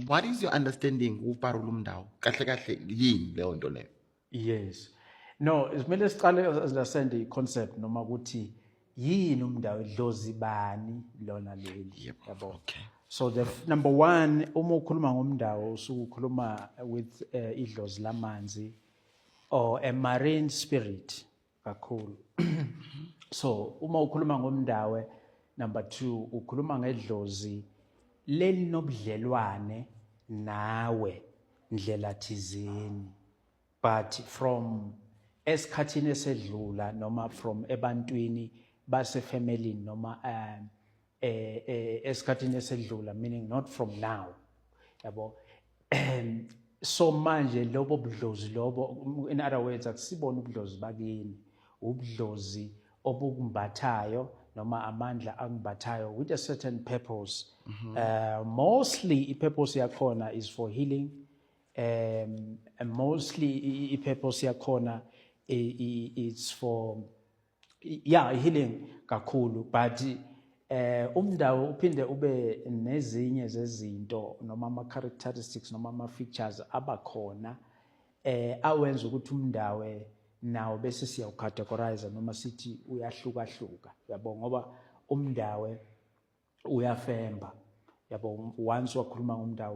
what is your understanding uparula umndawo kahle kahle yini leyo nto leyo? Yes. No, kumele siqale understand i-concept noma ukuthi yini umndawo idlozi bani lona leli. Yep. Yabo. Okay. So the number one, uma ukhuluma ngomndawo usuke ukhuluma with idlozi lamanzi or a marine spirit kakhulu. So uma ukhuluma ngomndawo, number two, ukhuluma ngedlozi lelinobudlelwane nawe ndlela thizeni. But from esikhathini esedlula noma from ebantwini base family noma esikhathini esedlula, meaning not from now, yabo. So manje lobo budlozi lobo, in other words, akusibona ubudlozi bakini, ubudlozi obukumbathayo noma amandla angumbathayo with a certain purpose. Mostly i-purpose yakhona is for healing. And mostly i-purpose yakhona it's for healing kakhulu, but umndawo uphinde ube nezinye zezinto noma ama-characteristics noma ama-features abakhona awenza ukuthi umndawo nawo bese siyawucategorize noma sithi uyahlukahluka, yabo, ngoba umndawo uyafemba, yabo. Once wakhuluma ngomndawo